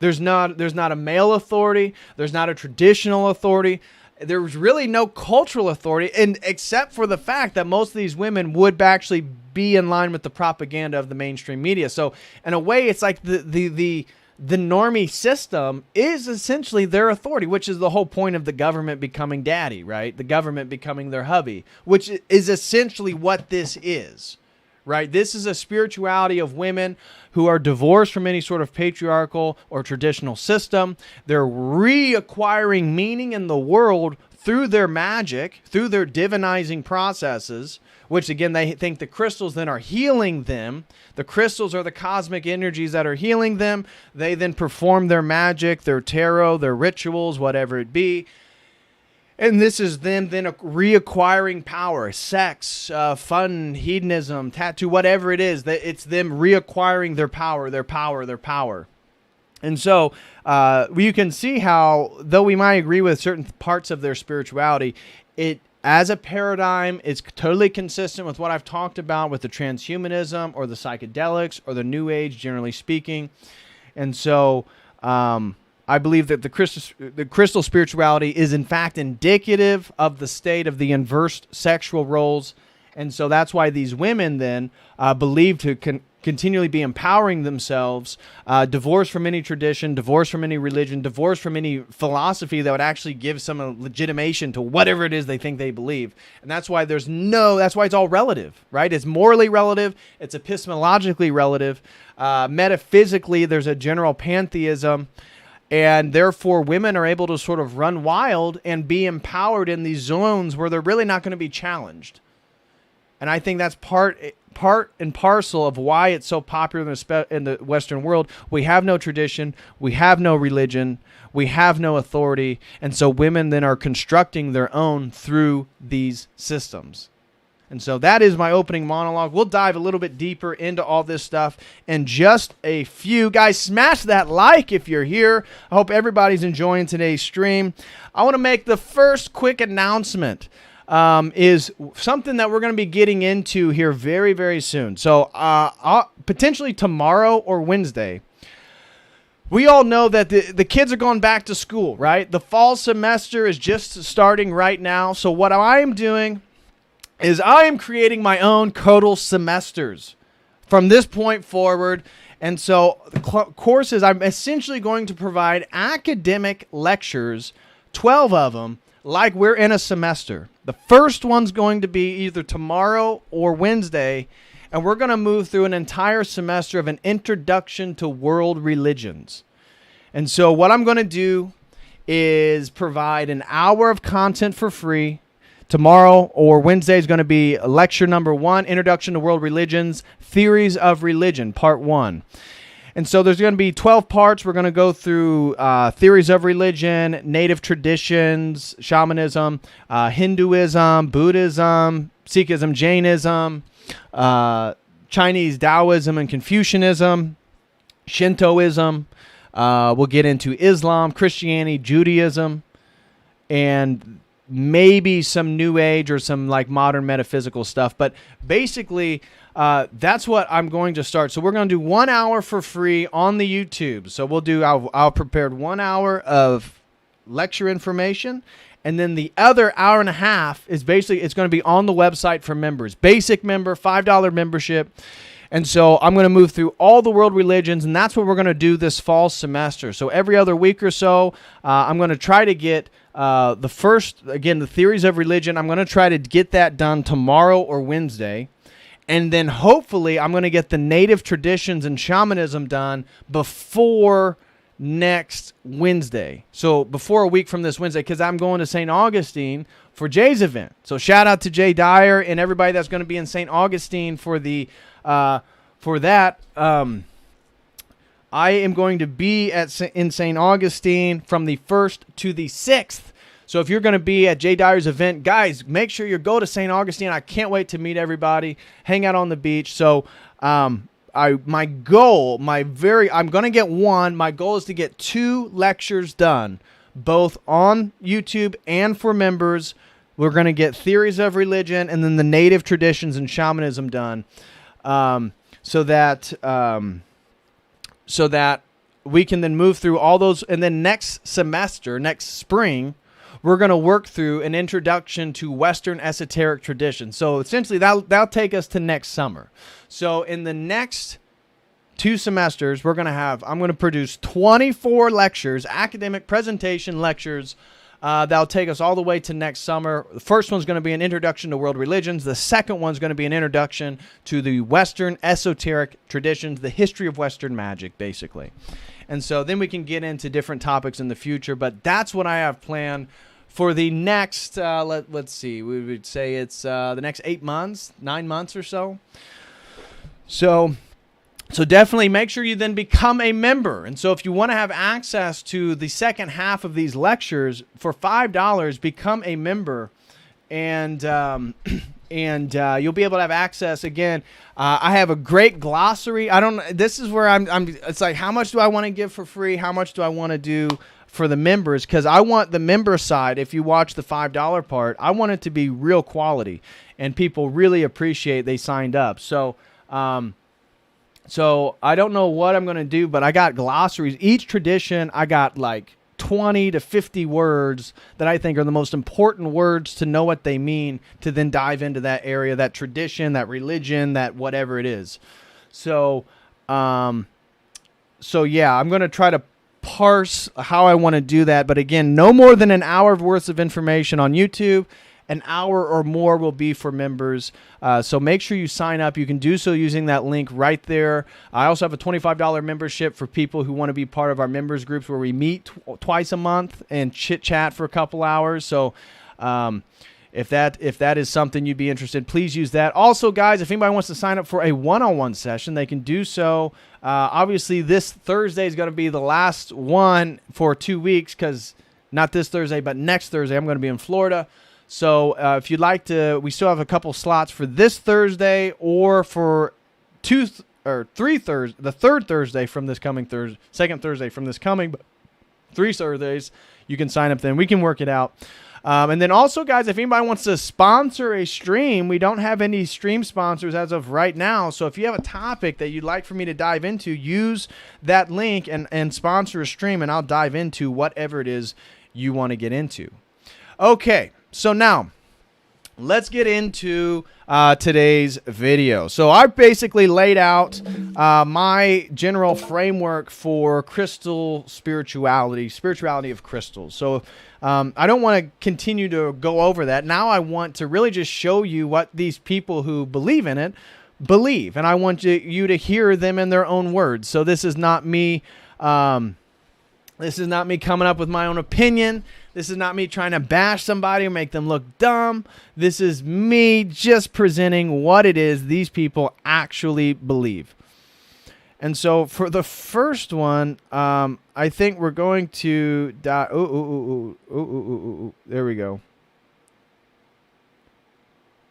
Speaker 1: There's not a male authority. There's not a traditional authority. There's really no cultural authority, and except for the fact that most of these women would actually be in line with the propaganda of the mainstream media. So in a way, it's like the normie system is essentially their authority, which is the whole point of the government becoming daddy, right? The government becoming their hubby, which is essentially what this is. Right? This is a spirituality of women who are divorced from any sort of patriarchal or traditional system. They're reacquiring meaning in the world through their magic, through their divinizing processes, which again, they think the crystals then are healing them. The crystals are the cosmic energies that are healing them. They then perform their magic, their tarot, their rituals, whatever it be. And this is them then reacquiring power, sex, fun, hedonism, tattoo, whatever it is. It's them reacquiring their power, their power, their power. And so you can see how, though we might agree with certain parts of their spirituality, it as a paradigm, it's totally consistent with what I've talked about with the transhumanism or the psychedelics or the New Age, generally speaking. And so I believe that the crystal spirituality is in fact indicative of the state of the inverse sexual roles. And so that's why these women then believe to continually be empowering themselves, divorced from any tradition, divorced from any religion, divorced from any philosophy that would actually give some legitimation to whatever it is they think they believe. And that's why that's why it's all relative, right? It's morally relative. It's epistemologically relative. Metaphysically, there's a general pantheism. And therefore, women are able to sort of run wild and be empowered in these zones where they're really not going to be challenged. And I think that's part and parcel of why it's so popular in the Western world. We have no tradition. We have no religion. We have no authority. And so women then are constructing their own through these systems. And so that is my opening monologue. We'll dive a little bit deeper into all this stuff in just a few. Guys, smash that like if you're here. I hope everybody's enjoying today's stream. I want to make the first quick announcement. Is something that we're going to be getting into here very, very soon. So potentially tomorrow or Wednesday. We all know that the kids are going back to school, right? The fall semester is just starting right now. So what I am doing is I am creating my own COTEL semesters from this point forward. And so the courses, I'm essentially going to provide academic lectures, 12 of them, like we're in a semester. The first one's going to be either tomorrow or Wednesday, and we're going to move through an entire semester of an introduction to world religions. And so what I'm going to do is provide an hour of content for free. Tomorrow or Wednesday is going to be lecture number 1, Introduction to World Religions, Theories of Religion, Part 1. And so there's going to be 12 parts. We're going to go through theories of religion, native traditions, shamanism, Hinduism, Buddhism, Sikhism, Jainism, Chinese Taoism and Confucianism, Shintoism. We'll get into Islam, Christianity, Judaism, and maybe some New Age or some like modern metaphysical stuff. But basically, that's what I'm going to start. So we're going to do 1 hour for free on the YouTube. So I'll prepare 1 hour of lecture information. And then the other hour and a half is basically, it's going to be on the website for members. Basic member, $5 membership. And so I'm going to move through all the world religions, and that's what we're going to do this fall semester. So every other week or so, I'm going to try to get the theories of religion. I'm going to try to get that done tomorrow or Wednesday. And then hopefully I'm going to get the native traditions and shamanism done before next Wednesday. So before a week from this Wednesday, because I'm going to St. Augustine for Jay's event. So shout out to Jay Dyer and everybody that's going to be in St. Augustine for the for that. I am going to be in St. Augustine from the 1st to the 6th. So if you're going to be at Jay Dyer's event, guys, make sure you go to St. Augustine. I can't wait to meet everybody, hang out on the beach. So my goal, I'm going to get one. My goal is to get 2 lectures done, both on YouTube and for members. We're going to get theories of religion and then the native traditions and shamanism done, so that we can then move through all those. And then next semester, next spring, we're going to work through an introduction to Western esoteric tradition. So essentially that'll take us to next summer. So in the next 2 semesters, I'm going to produce 24 lectures, academic presentation lectures, that'll take us all the way to next summer. The first one's going to be an introduction to world religions. The second one's going to be an introduction to the Western esoteric traditions, the history of Western magic, basically. And so then we can get into different topics in the future, but that's what I have planned for the next, let's see, we would say it's the next 9 months or so. So definitely make sure you then become a member. And so if you want to have access to the second half of these lectures for $5, become a member, and you'll be able to have access. Again, I have a great glossary. This is where it's like, how much do I want to give for free? How much do I want to do for the members? Because I want the member side, if you watch the $5 part, I want it to be real quality and people really appreciate they signed up. So I don't know what I'm going to do, but I got glossaries. Each tradition, I got like 20 to 50 words that I think are the most important words to know what they mean, to then dive into that area, that tradition, that religion, that whatever it is. So yeah, I'm going to try to parse how I want to do that. But again, no more than an hour worth of information on YouTube. An hour or more will be for members. So make sure you sign up. You can do so using that link right there. I also have a $25 membership for people who want to be part of our members groups where we meet twice a month and chit chat for a couple hours. So if that is something you'd be interested in, please use that. Also, guys, if anybody wants to sign up for a one-on-one session, they can do so. Obviously, this Thursday is going to be the last one for 2 weeks, because not this Thursday, but next Thursday, I'm going to be in Florida. So if you'd like to, we still have a couple slots for this Thursday or for the third Thursday from this coming Thursday, second Thursday from this coming 3 Thursdays. You can sign up then. We can work it out. And then also, guys, if anybody wants to sponsor a stream, we don't have any stream sponsors as of right now. So if you have a topic that you'd like for me to dive into, use that link and sponsor a stream, and I'll dive into whatever it is you want to get into. Okay, so now let's get into today's video. So I basically laid out my general framework for crystal spirituality of crystals. So I don't want to continue to go over that. Now I want to really just show you what these people who believe in it believe, and I want you to hear them in their own words. So this is not me. This is not me coming up with my own opinion. This is not me trying to bash somebody or make them look dumb. This is me just presenting what it is these people actually believe. And so for the first one, I think we're going to there we go.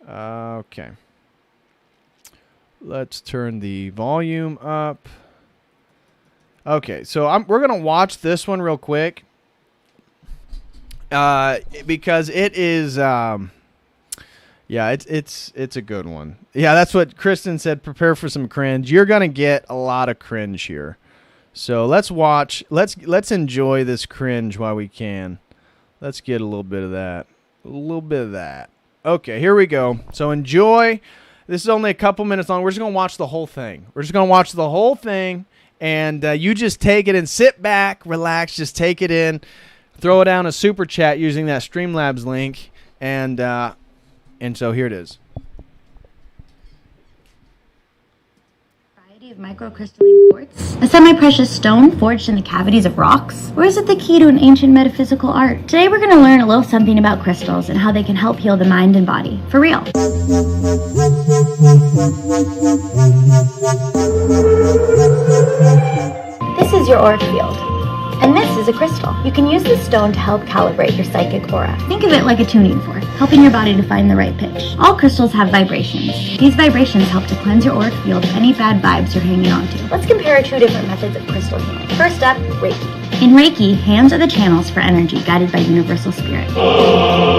Speaker 1: Okay. Let's turn the volume up. Okay, so we're going to watch this one real quick. Because it is, it's a good one. Yeah, that's what Kristen said. Prepare for some cringe. You're gonna get a lot of cringe here. So let's watch. Let's enjoy this cringe while we can. Let's get a little bit of that. A little bit of that. Okay, here we go. So enjoy. This is only a couple minutes long. We're just gonna watch the whole thing. We're just gonna watch the whole thing, and you just take it and sit back, relax, just take it in. Throw it down a super chat using that Streamlabs link, and so here it is.
Speaker 2: Of microcrystalline quartz, a semi-precious stone forged in the cavities of rocks, or is it the key to an ancient metaphysical art? Today we're going to learn a little something about crystals and how they can help heal the mind and body, for real. This is your auric field. And this is a crystal. You can use this stone to help calibrate your psychic aura. Think of it like a tuning fork, helping your body to find the right pitch. All crystals have vibrations. These vibrations help to cleanse your auric field of any bad vibes you're hanging on to. Let's compare 2 different methods of crystal healing. First up, Reiki. In Reiki, hands are the channels for energy guided by universal spirit.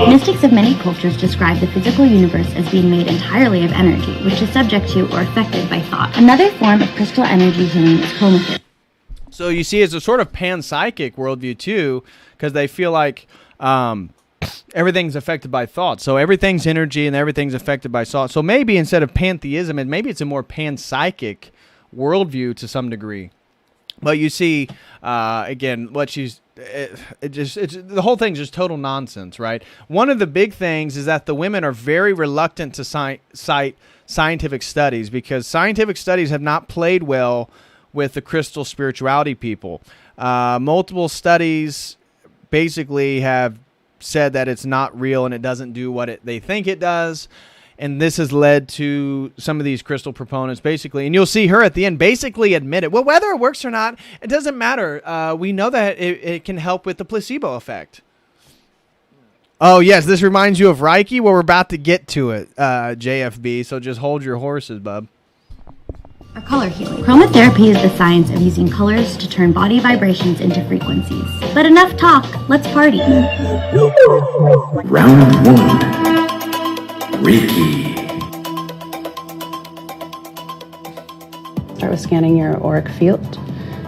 Speaker 2: Mystics of many cultures describe the physical universe as being made entirely of energy, which is subject to or affected by thought. Another form of crystal energy healing is chromotherapy.
Speaker 1: So you see, it's a sort of panpsychic worldview too, because they feel like everything's affected by thought. So everything's energy and everything's affected by thought. So maybe instead of pantheism, and maybe it's a more panpsychic worldview to some degree. But you see, again, what she's the whole thing's just total nonsense, right? One of the big things is that the women are very reluctant to cite scientific studies because scientific studies have not played well with the crystal spirituality people. Multiple studies basically have said that it's not real and it doesn't do what they think it does. And this has led to some of these crystal proponents basically, and you'll see her at the end basically admit it. Well, whether it works or not, it doesn't matter. We know that it can help with the placebo effect. Oh, yes, this reminds you of Reiki. Well, we're about to get to it, JFB, so just hold your horses, bub.
Speaker 2: Or color healing. Chromotherapy is the science of using colors to turn body vibrations into frequencies. But enough talk, let's party.
Speaker 3: Round 1. Reiki.
Speaker 4: Start with scanning your auric field,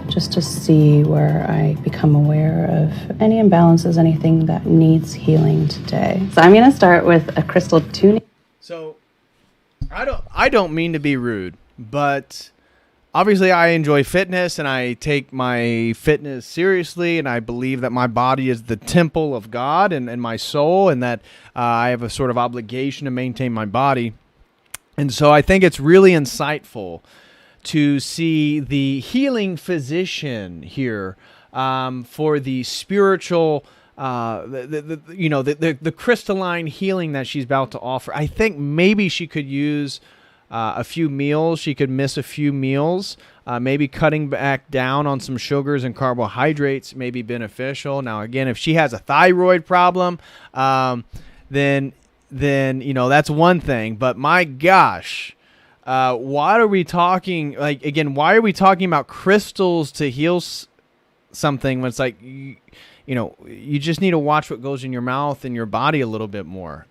Speaker 4: just to see where I become aware of any imbalances, anything that needs healing today. So I'm going to start with a crystal tuning.
Speaker 1: So I don't mean to be rude, but obviously I enjoy fitness and I take my fitness seriously, and I believe that my body is the temple of God and my soul, and that I have a sort of obligation to maintain my body. And so I think it's really insightful to see the healing physician here for the spiritual, the crystalline healing that she's about to offer. I think maybe she could use a few meals. She could miss a few meals. Maybe cutting back down on some sugars and carbohydrates may be beneficial. Now, again, if she has a thyroid problem, then that's one thing. But my gosh, why are we talking about crystals to heal something when it's like, you just need to watch what goes in your mouth and your body a little bit more.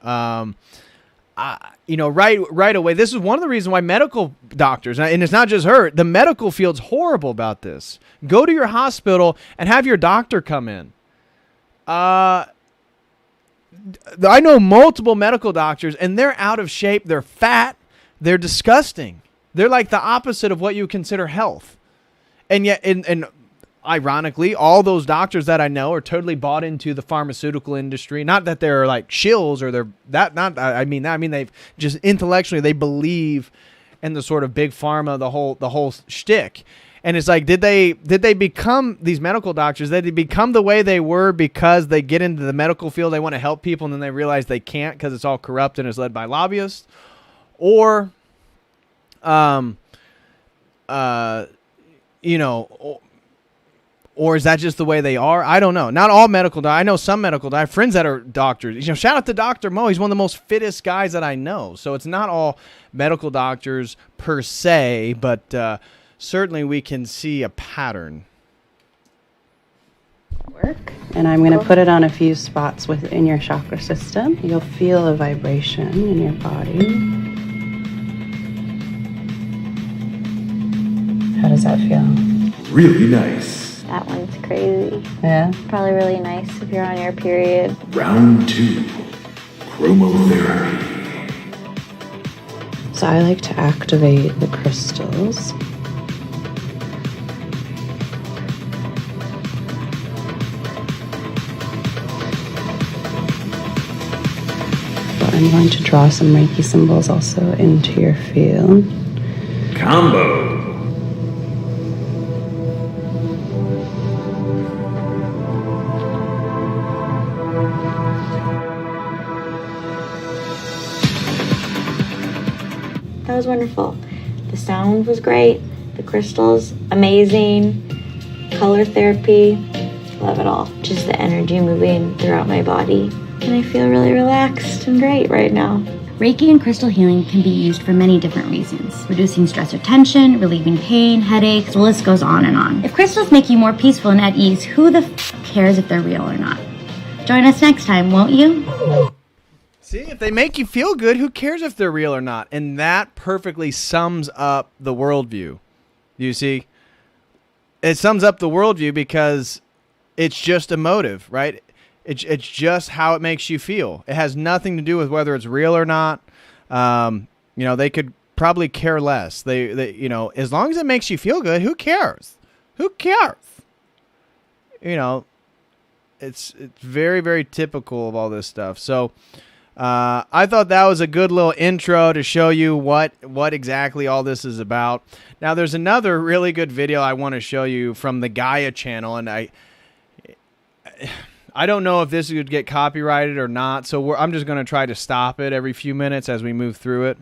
Speaker 1: Right away, this is one of the reasons why medical doctors, and it's not just her, the medical field's horrible about this. Go to your hospital and have your doctor come in. I know multiple medical doctors, and they're out of shape, they're fat, they're disgusting. They're like the opposite of what you consider health. And yet, and ironically, all those doctors that I know are totally bought into the pharmaceutical industry. Not that they're like shills or they're that. I mean they've just intellectually they believe in the sort of big pharma, the whole shtick. And it's like, did they become these medical doctors? Did they become the way they were because they get into the medical field, they want to help people, and then they realize they can't because it's all corrupt and it's led by lobbyists, or, or is that just the way they are? I don't know. Not all medical doctors. I know some medical doctors. I have friends that are doctors. Shout out to Dr. Mo. He's one of the most fittest guys that I know. So it's not all medical doctors per se, but certainly we can see a pattern.
Speaker 4: Work. And I'm going to put it on a few spots within your chakra system. You'll feel a vibration in your body. How does that feel?
Speaker 3: Really nice.
Speaker 5: That one's crazy.
Speaker 4: Yeah?
Speaker 5: Probably really nice if you're on your period.
Speaker 3: Round 2. Chromotherapy.
Speaker 4: So I like to activate the crystals. I'm going to draw some Reiki symbols also into your field.
Speaker 3: Combo.
Speaker 2: was wonderful. The sound was great. The crystals, amazing. Color therapy, love it all. Just the energy moving throughout my body. And I feel really relaxed and great right now.
Speaker 6: Reiki and crystal healing can be used for many different reasons. Reducing stress or tension, relieving pain, headaches, the list goes on and on. If crystals make you more peaceful and at ease, who the cares if they're real or not? Join us next time, won't you?
Speaker 1: See, if they make you feel good, who cares if they're real or not? And that perfectly sums up the worldview. You see? It sums up the worldview because it's just emotive, right? It's just how it makes you feel. It has nothing to do with whether it's real or not. They could probably care less. They as long as it makes you feel good, who cares? Who cares? It's very, very typical of all this stuff. So I thought that was a good little intro to show you what exactly all this is about. Now, there's another really good video I want to show you from the Gaia channel, and I don't know if this would get copyrighted or not, so I'm just going to try to stop it every few minutes as we move through it.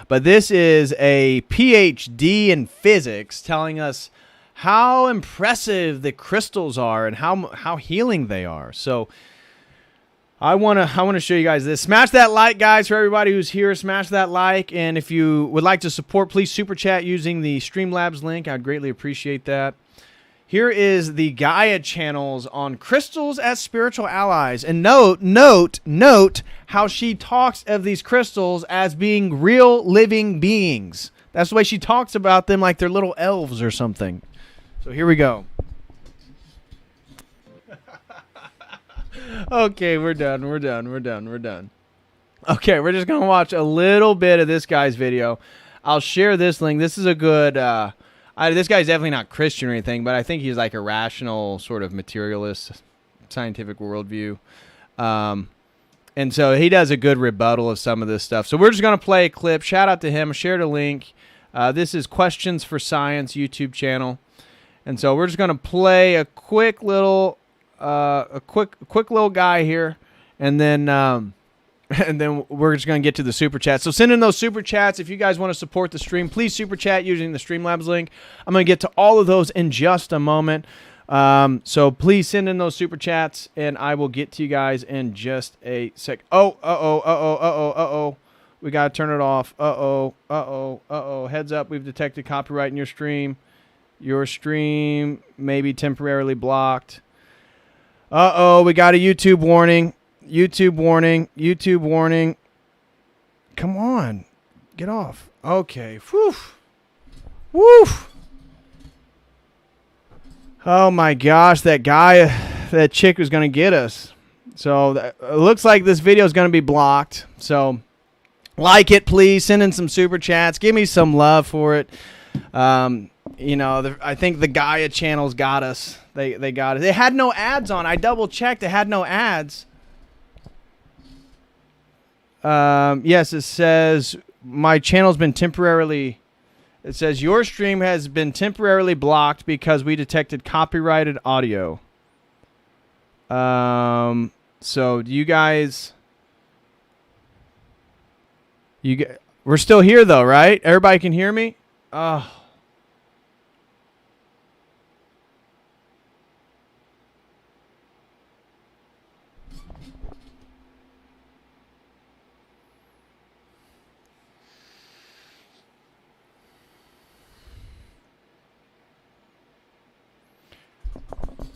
Speaker 1: But this is a PhD in physics telling us how impressive the crystals are and how healing they are. So I want to show you guys this. Smash that like, guys, for everybody who's here. Smash that like, and if you would like to support, please super chat using the Streamlabs link. I'd greatly appreciate that. Here is the Gaia channels on crystals as spiritual allies. And note how she talks of these crystals as being real living beings. That's the way she talks about them like they're little elves or something. So here we go. Okay, we're done. Okay, we're just going to watch a little bit of this guy's video. I'll share this link. This is a good... this guy's definitely not Christian or anything, but I think he's like a rational sort of materialist, scientific worldview. And so he does a good rebuttal of some of this stuff. So we're just going to play a clip. Shout out to him. Shared a link. This is Questions for Science YouTube channel. And so we're just going to play a quick little guy here, and then we're just going to get to the super chat. So send in those super chats. If you guys want to support the stream, please super chat using the Streamlabs link. I'm going to get to all of those in just a moment. So please send in those super chats, and I will get to you guys in just a sec. Oh. We got to turn it off. Heads up, we've detected copyright in your stream. Your stream may be temporarily blocked. We got a YouTube warning. YouTube warning. Come on. Get off. Okay. Whew. Oh my gosh, that chick was going to get us. So it looks like this video is going to be blocked. So like it, please. Send in some super chats. Give me some love for it. I think the Gaia channels got us. They got it. They had no ads on. I double checked. They had no ads. Yes, it says my channel's been temporarily. It says your stream has been temporarily blocked because we detected copyrighted audio. So you guys, we're still here though, right? Everybody can hear me? Oh.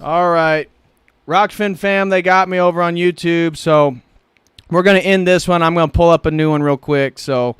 Speaker 1: All right. Rockfin fam, they got me over on YouTube, so we're going to end this one. I'm going to pull up a new one real quick. So